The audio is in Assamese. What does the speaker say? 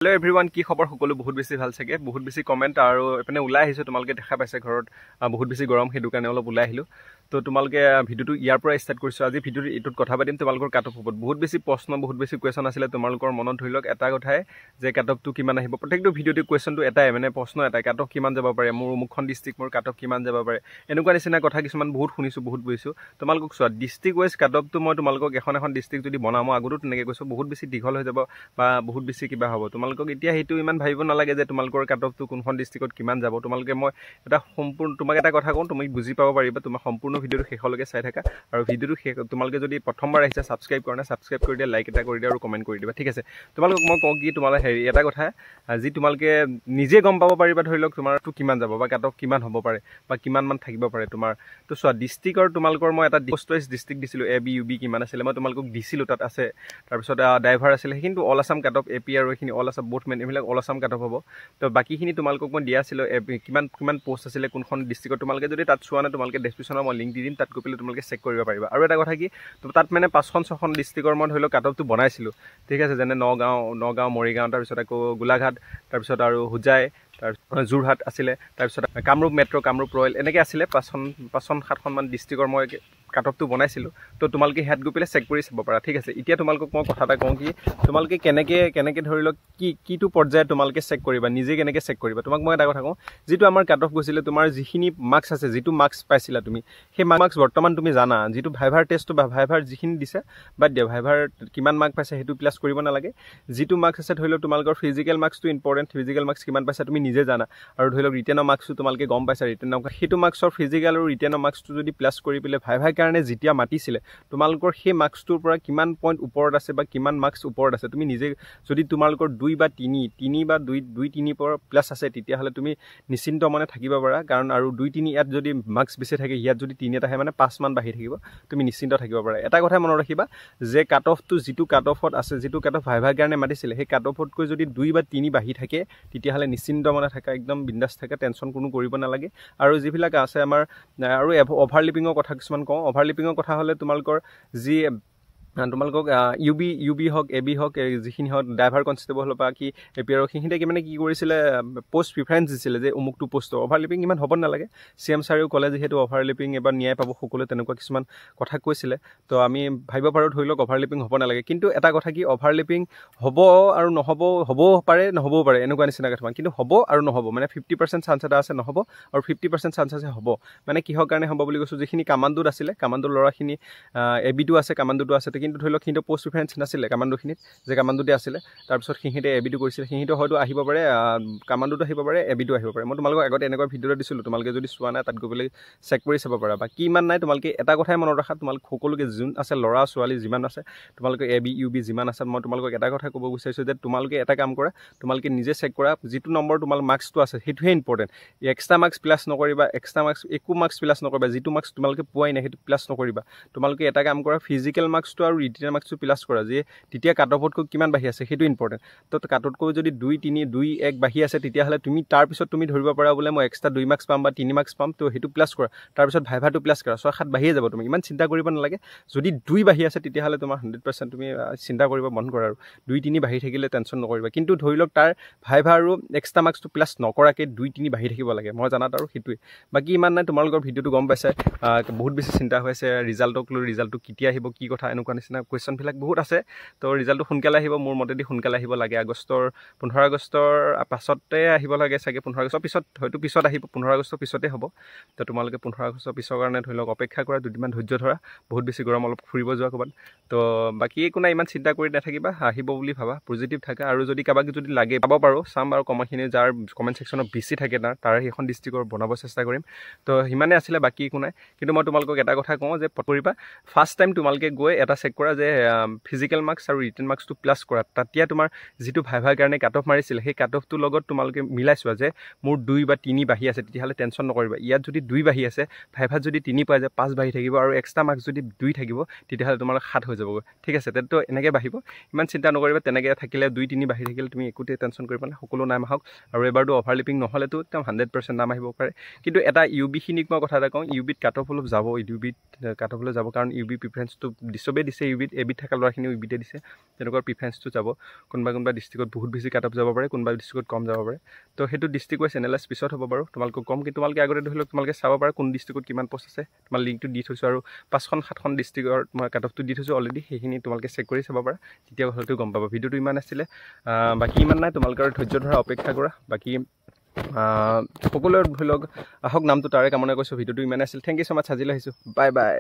हेलो एभ्रिवान की खबर सकलो बहुत बेसि ভাল सके बहुत बेसि कमेन्ट আৰু এপনে ওলাই আহিছো তোমালকে দেখা পাইছে ঘৰত বহুত বেসি গৰম হেতু কাৰণে অলপ ওলাই আহিলো তো তোমালকে ভিডিওটো ইয়াৰ পৰা স্টাৰ্ট কৰিছো আজি ভিডিওটো এটুত কথা পাতিম তোমালকৰ কাটঅফ ওপৰত বহুত বেসি প্ৰশ্ন বহুত বেসি কোৱেশ্চন আছিল তোমালকৰ মনত ধৰিলক এটা কথাই যে কাটঅফটো কিমান আহিব প্ৰত্যেকটো ভিডিওটো কোৱেশ্চনটো এটাই মানে প্ৰশ্ন এটাই কাটঅফ কিমান যাব পাৰে মোৰ মুখখন ডিস্ট্ৰিক্ট মোৰ কাটঅফ কিমান যাব পাৰে এনেকুৱা নিচিনা কথা কিছুমান বহুত শুনিছো বহুত বুজিছো তোমালকক চোৱা ডিস্ট্ৰিক্ট ওয়াইজ কাটঅফটো মই তোমালকক এখন ডিস্ট্ৰিক্ট যদি বনাম আগতো তেনেকৈ কৈছো বহুত বেসি দীঘল হৈ যাব বা বহুত বেসি কিবা হ'ব তোমালকক এতিয়া হেতু ইমান ভাবিব নালাগে যে তোমালকৰ কাটঅফটো কোনখন ডিস্ট্ৰিক্টত কিমান যাব তোমালকে মই এটা সম্পূৰ্ণ তোমাক এটা কথা কওঁ তুমি বুজি পাব পাৰিবা তোমাৰ সম্পূৰ্ণ ভিডিওটো শেষলৈকে চাই থাকা আৰু ভিডিওটো তোমালকে যদি প্ৰথমবাৰ আহিছা সাবস্ক্ৰাইব কৰা না সাবস্ক্ৰাইব কৰি দিয়া লাইক এটা কৰি দিয়া আৰু কমেন্ট কৰি দিবা ঠিক আছে তোমালক মই কওঁ কি তোমালে হেৰি এটা কথা আজি তোমালকে নিজে গম পাব পাৰিবা ধৰিলক তোমাৰটো কিমান যাব বা কাটঅফ কিমান হ'ব পাৰে বা কিমান মান থাকিব পাৰে তোমাৰ তো চোৱা ডিস্ট্ৰিক্টৰ তোমালকৰ মই এটা ডিস্ট্ৰিক্ট ডিস্ট্ৰিক্ট দিছিলো এ বি ইউ বি কিমান আছিল মই তোমালকক দিছিলো তাত আছে তাৰ পিছত ড্ৰাইভাৰ আছিল কিন্তু অল আসাম কাটঅফ এপি আৰু এখিনি অল আসাম বহুত মেন এবিলাক অল আসাম কাটঅফ হ'ব তো বাকিখিনি তোমালকক মই দিয়া আছিল কিমান পোষ্ট আছিল কোনখন ডিস্ট্ৰিক্টত তোমালকে যদি তাত চোৱা না তোমালকে ডেসক্ৰিপচনত মই লিংক দি দিম তাত গৈ পেলাই তোমালকে চেক কৰিব পাৰিবা আৰু এটা কথা কি তাত মানে 5-6খন ডিস্ট্ৰিক্টৰ মই ধৰিলো কাটঅফটো বনাইছিলো ঠিক আছে যেনে নগাঁও মৰিগাঁও তাৰ পিছত আকৌ গোলাঘাট তাৰ পিছত আৰু হুজাই তাৰ জুৰহাট আছিল তাৰ পিছত কামৰূপ মেট্ৰ কামৰূপ ৰয়েল এনেকৈ আছিল 5-7খন মান ডিস্ট্ৰিক্টৰ মই কাটঅফটো বনাইছিলো তো তোমালকে হেড গৈ পেলাই চেক কৰি চাব পাৰা ঠিক আছে এতিয়া তোমালকক মই কথা এটা কওঁ কি তোমালকে কেনেকে ধৰিল কিটো পৰ্যায় তোমালকে চেক কৰিবা নিজে কেনেকে চেক কৰিবা তোমাক মই এটা কথা কওঁ যেটো আমাৰ কাটঅফ গৈছিল তোমাৰ যিখিনি মাৰ্কস আছে যেটো মাৰ্কস পাইছিলা তুমি সেই মাৰ্কস বৰ্তমান তুমি জানা যেটো ভাইভাৰ টেষ্ট বা ভাইভাৰ যিখিনি দিছে বাদ দিয়া ভাইভাৰ কিমান মাৰ্ক পাইছে হেতু প্লাস কৰিব নালাগে যেটো মাৰ্কস আছে ধৰিল তোমালকৰ ফিজিক্যাল মাৰ্কসটো ইম্পৰ্টেন্ট ফিজিক্যাল মাৰ্কস কিমান পাইছা তুমি নিজে জানা আৰু ধৰিল ৰিটেনৰ মাৰ্কসটো তোমালকে গম পাইছা ৰিটেনৰ হেতু মাৰ্কসৰ ফিজিক্যাল আৰু ৰিটেনৰ মাৰ্কসটো যদি প্লাস কৰি পেলে ভাইভাৰ কাৰণে যেতিয়া মাতিছিলে তোমালকৰ সেই মাৰ্কসটোৰ পৰা কিমান পইণ্ট ওপৰত আছে বা কিমান মাৰ্কস ওপৰত আছে তুমি নিজে যদি তোমালকৰ 2 বা 3 বা 2-3 পৰা প্লাস আছে তেতিয়া হলে তুমি নিশ্চিন্ত মনে থাকিব পাৰা কাৰণ আৰু 2-3 ইয়াত যদি মাৰ্কস বেছি থাকে ইয়াত যদি 3 এটা হয় মানে 5 মান বাঢ়ি থাকিব তুমি নিশ্চিন্ত থাকিব পাৰা এটা কথা মনত ৰাখিবা যে কাটঅফটো যেটো কাটঅফত আছে যেটো কাটঅফ ভাইভাৰ কাৰণে মাতিছিলে সেই কাটঅফতকৈ যদি 2 বা 3 বাঢ়ি থাকে তেতিয়া হলে নিশ্চিন্ত মনে থাকা একদম বিন্দাস থাকা টেনচন কোনো কৰিব নালাগে আৰু যিবিলাক আছে আমাৰ আৰু ওভাৰলিপিংৰ কথা কিছুমান কওঁ ওভাৰলিপিংৰ কথা হলে তোমালকৰ যি তোমালকক ইউবি হক এবি হক যিখিনি হক ড্ৰাইভাৰ কনস্টেবল হল বা কি এপিআৰ হিহিতে কি মানে কি কৰিছিলে পোষ্ট প্ৰিফাৰেন্স দিছিলে যে অমুকটো পোষ্ট ওভাৰলিপিং ইমান হ'ব নালাগে সিএম সাৰেও কলে যে হেতু ওভাৰলিপিং এবাৰ ন্যায় পাব সকলো তেনেকুৱা কিছুমান কথা কৈছিলে তো আমি ভাবিব পাৰো ধৰিলক ওভাৰলিপিং হ'ব নালাগে কিন্তু এটা কথা কি ওভাৰলিপিং হ'ব আৰু নহ'বও পাৰে নহ'বও পাৰে এনেকুৱা নিচিনা কথা কিন্তু হ'ব আৰু নহ'ব মানে 50% চান্স এটা আছে নহ'ব আৰু 50% চান্স আছে হ'ব মানে কিহৰ কাৰণে হ'ব বুলি কৈছো যিখিনি কামাণ্ডোত আছিল কামাণ্ডোৰ লৰাখিনি এবিটো আছে কামাণ্ডোটো আছে কিন্তু ধৰিলক কিন্তু পোষ্ট প্ৰিফাৰেন্স নাছিলে কামাণ্ডোখিনিত যে কামাণ্ডোতে আছিল তাৰ পিছত হিহিতে এবিটো কৰিছিল হিহিতে হয়তো আহিব পাৰে কামাণ্ডোটো আহিব পাৰে এবিটো আহিব পাৰে মই তোমালোকক আগতে এনেকুৱা ভিডিওটো দিছিলো তোমালোকে যদি চোৱা নাই তাত গৈ পেলাই চেক কৰি চাব পাৰা বা কি মান নাই তোমালোকে এটা কথাই মনত ৰাখা তোমালোক সকলোকে যোন আছে লৰা ছোৱালী যিমান আছে তোমালোকে এবি ইউবি যিমান আছে মই তোমালোকক এটা কথা ক'ব বিচাৰিছো যে তোমালোকে এটা কাম কৰা তোমালোকে নিজে চেক কৰা যেটো নম্বৰ তোমাৰ মাৰ্কসটো আছে হেতুহে ইম্পৰ্টেন্ট এক্সট্ৰা মাৰ্কস প্লাস নকৰিবা এক্সট্ৰা মাৰ্কস একো মাৰ্কস প্লাস নকৰিবা যেটো মাৰ্কস তোমালোকে পোৱাই নাই হেতু প্লাস নকৰিবা তোমালোকে এটা কাম কৰা ফিজিক্যাল মাৰ্কসটো আৰু ৰিটেনৰ মাৰ্কসটো প্লাস কৰা যে তেতিয়া কাটঅফতকৈ কিমান বাঢ়ি আছে হেতু ইম্পৰ্টেন্ট তো কাটতকৈ যদি 2-3-2-1 বাঢ়ি আছে তেতিয়া হলে তুমি তাৰ পিছত তুমি ধৰিব পাৰা বলে মই এক্সট্ৰা 2 মাৰ্কস পাম বা 3 মাৰ্কস পাম তো হেতু প্লাস কৰা তাৰ পিছত ভাইভাটো প্লাস কৰা 6-7 বাঢ়িয়ে যাব তুমি ইমান চিন্তা কৰিব নালাগে যদি 2 বাঢ়ি আছে তেতিয়া হলে তোমাৰ 100% তুমি চিন্তা কৰিব মন কৰা আৰু 2-3 বাঢ়ি থাকিলে টেনচন নকৰিবা কিন্তু ধৰিলক তাৰ ভাইভা আৰু এক্সট্ৰা মাৰ্কসটো প্লাস নকৰাকে 2-3 বাঢ়ি থাকিব লাগে মই জানাত আৰু হেতুই বাকি ইমান নাই তোমালোকৰ ভিডিওটো গম পাইছে বহুত বেছি চিন্তা হৈছে ৰিজাল্টক লৈ ৰিজাল্টটো কেতিয়া আহিব কি কথা এনেকুৱা নিচিনা কোৱেশ্চন বিলাক বহুত আছে তো ৰিজাল্টটো সোনকালে আহিব মোৰ মতেদি সোনকালে আহিব লাগে আগষ্টৰ 15 আগষ্টৰ পাছতে আহিব লাগে চাগে 15 আগষ্টৰ পিছত হয়তো পিছত আহিব 15 আগষ্টৰ পিছতে হ'ব তো তোমালোকে 15 আগষ্টৰ পিছৰ কাৰণে ধৰিলক অপেক্ষা কৰা দুদিনমান ধৈৰ্য ধৰা বহুত বেছি গৰম অলপ ফুৰিব যোৱা ক'বাত তো বাকি একো নাই ইমান চিন্তা কৰি নাথাকিবা আহিব বুলি ভাবা পজিটিভ থাকা আৰু যদি কাবাক যদি লাগে পাব পাৰো চাম আৰু কমেন্টখিনি যাৰ কমেন্ট সেকশনত বেছি থাকে তাৰ সেইখন ডিস্ট্ৰিক্টৰ বনাব চেষ্টা কৰিম তো হিমানে আছিল বাকি একো নাই কিন্তু মই তোমালোকক এটা কথা কওঁ যে কৰিবা ফাৰ্স্ট টাইম তোমালোকে গৈ এটা চেক কৰা যে ফিজিক্যাল মাৰ্কস আৰু ৰিটেন মাৰ্কসটো প্লাস কৰা তেতিয়া তোমাৰ যেটো ভাইভাৰ কাৰণে কাটঅফ মাৰিছিল সেই কাটঅফটো লগত তোমালোকে মিলাইছোৱা যে মোৰ 2 বা 3 বাঢ়ি আছে তেতিয়া হলে টেনচন নকৰিবা ইয়াত যদি 2 বাঢ়ি আছে ভাইভাত যদি 3 পাই যায় 5 বাঢ়ি থাকিব আৰু এক্সট্ৰা মাৰ্কস যদি 2 থাকিব তেতিয়া হলে তোমাৰ 7 হৈ যাব ঠিক আছে তেতো এনেকৈ বাঢ়িব ইমান চিন্তা নকৰিবা তেনেকৈ থাকিলে 2-3 বাঢ়ি থাকিলে তুমি একোতে টেনচন কৰিবা না সকলো নাম আহক আৰু এবাৰটো ওভাৰলিপিং নহলেতো একদম 100% নাম আহিব পাৰে কিন্তু এটা ইউবি খিনিক মই কথা এটা কওঁ ইউবিত কাটঅফ অলপ যাব ইউবিত কাটঅফলৈ যাব কাৰণ ইউবি প্ৰিফাৰেন্সটো দিছবে দিছে এবিত থকা ল'ৰাখিনিও ইবিতে দিছে তেনেকুৱা প্ৰিফাৰেঞ্চটো যাব কোনোবা ডিষ্ট্ৰিক্টত বহুত বেছি কাট অফ যাব পাৰে কোনোবা ডিষ্ট্ৰিক্টত কম যাব পাৰে তো সেইটো ডিষ্ট্ৰিক্ট ৱাইজ এনালাইজ পিছত হ'ব বাৰু তোমালোকক কম কিন্তু তোমালোকে আগতে ধৰি লওক তোমালোকে চাব পাৰা কোন ডিষ্ট্ৰিক্টত কিমান পষ্ট আছে তোমাৰ লিংকটো দি থৈছোঁ আৰু 5-7খন ডিষ্ট্ৰিক্টৰ মই কাট অফটো দি থৈছোঁ অলৰেডি সেইখিনি তোমালোকে চেক কৰি চাব পাৰা তেতিয়া হয়তো গম পাবা ভিডিঅ'টো ইমান আছিলে বাকী ইমান নাই তোমালোকে আৰু ধৈৰ্য ধৰা অপেক্ষা কৰা বাকী সকলোৱে ধৰি লওক আহক নামটো তাৰে কামনা কৰিছোঁ ভিডিঅ'টো ইমান আছিল থেংক ইউ ছ' মাছ আজিলৈ আহিছোঁ বাই বাই